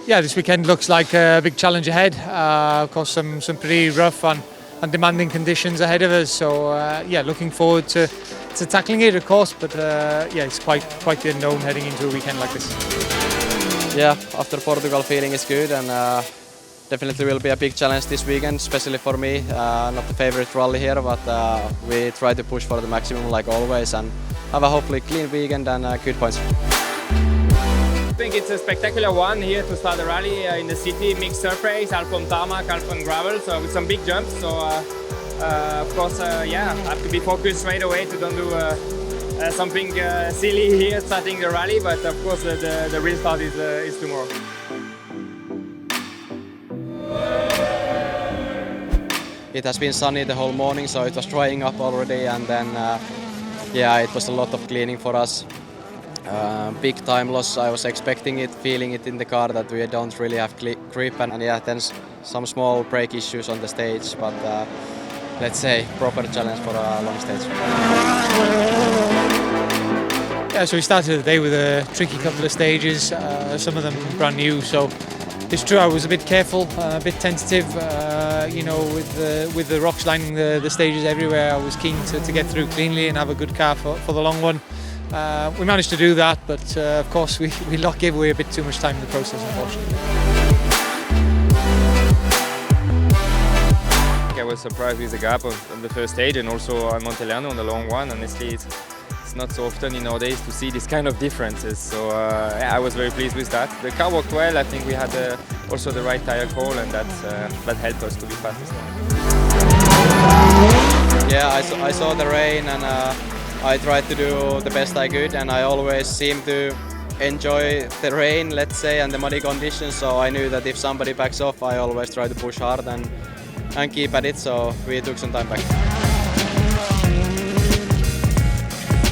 Yeah, this weekend looks like a big challenge ahead. Of course, some pretty rough and demanding conditions ahead of us. So yeah, looking forward to tackling it, of course. But yeah, it's quite the unknown heading into a weekend like this. Yeah, after Portugal, feeling is good, and definitely will be a big challenge this weekend, especially for me. Not the favorite rally here, but we try to push for the maximum like always, and have a hopefully clean weekend and good points. I think it's a spectacular one here to start the rally in the city, mixed surface, half on tarmac, half on gravel, so with some big jumps. So of course, yeah, have to be focused straight away to don't do something silly here starting the rally. But of course, the real start is tomorrow. It has been sunny the whole morning, so it was drying up already, and then yeah, it was a lot of cleaning for us. Big time loss. I was expecting it, feeling it in the car that we don't really have grip, and yeah, then some small brake issues on the stage, but let's say proper challenge for a long stage. Yeah, so we started the day with a tricky couple of stages, some of them brand new, so it's true I was a bit careful, a bit tentative, you know, with the rocks lining the stages everywhere. I was keen to get through cleanly and have a good car for the long one. We managed to do that, but of course we gave away a bit too much time in the process, unfortunately. I was surprised with the gap on the first stage and also on Montelano on the long one. Honestly, it's not so often in our days to see this kind of differences. So yeah, I was very pleased with that. The car worked well. I think we had also the right tire call, and that helped us to be fastest. Yeah, I saw the rain, and I tried to do the best I could, and I always seem to enjoy the rain, let's say, and the muddy conditions. So I knew that if somebody backs off, I always try to push hard and keep at it. So we took some time back.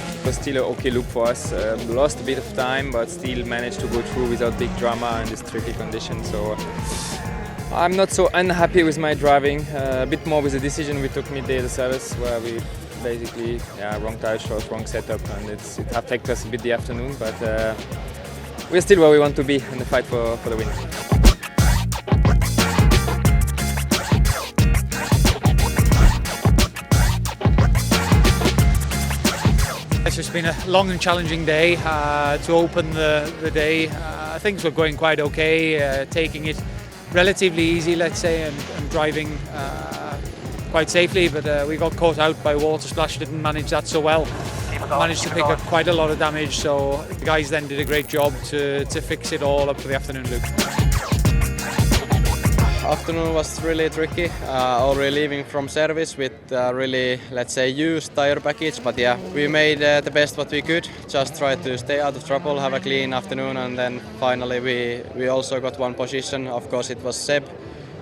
It was still an okay look for us. Lost a bit of time, but still managed to go through without big drama in this tricky condition. So I'm not so unhappy with my driving. A bit more with the decision we took midday the service, where we basically wrong tire shots, wrong setup, and it affected us a bit the afternoon. But we're still where we want to be in the fight for the win. It's been a long and challenging day to open the day. Things were going quite okay, taking it relatively easy, let's say, and driving quite safely, but we got caught out by water splash, didn't manage that so well. Managed to pick up quite a lot of damage, so the guys then did a great job to fix it all up for the afternoon loop. Afternoon was really tricky, already leaving from service with really, let's say, used tire package, but yeah, we made the best what we could, just tried to stay out of trouble, have a clean afternoon, and then finally we also got one position. Of course it was Seb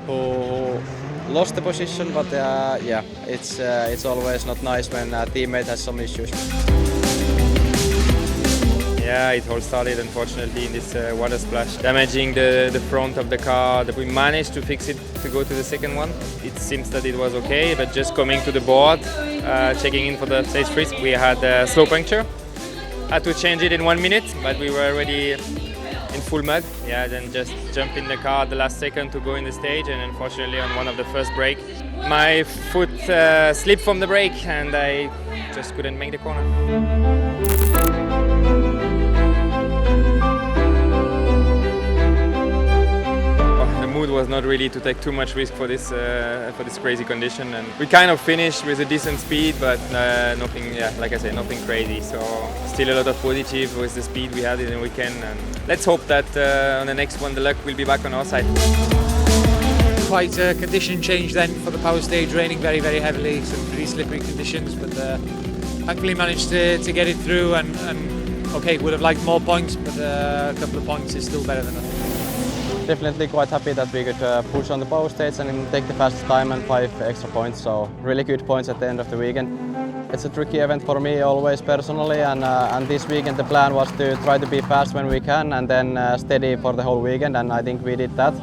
who lost the position, but yeah, it's always not nice when a teammate has some issues. Yeah, it all started unfortunately in this water splash, damaging the front of the car. We managed to fix it to go to the second one. It seems that it was okay, but just coming to the board, checking in for the stage 3, we had a slow puncture. Had to change it in 1 minute, but we were already in full mud. Yeah, then just jump in the car at the last second to go in the stage, and unfortunately on one of the first brake, my foot slipped from the brake and I just couldn't make the corner. The mood was not really to take too much risk for this crazy condition, and we kind of finished with a decent speed, but nothing, yeah, like I say, nothing crazy. So still a lot of positive with the speed we had in the weekend, and let's hope that on the next one the luck will be back on our side. Quite a condition change then for the power stage, raining very heavily, some pretty slippery conditions, but thankfully managed to get it through, and okay, would have liked more points, but a couple of points is still better than nothing. Definitely quite happy that we could push on the power stage and take the fastest time and 5 extra points, so really good points at the end of the weekend. It's a tricky event for me always personally, and this weekend the plan was to try to be fast when we can and then steady for the whole weekend, and I think we did that.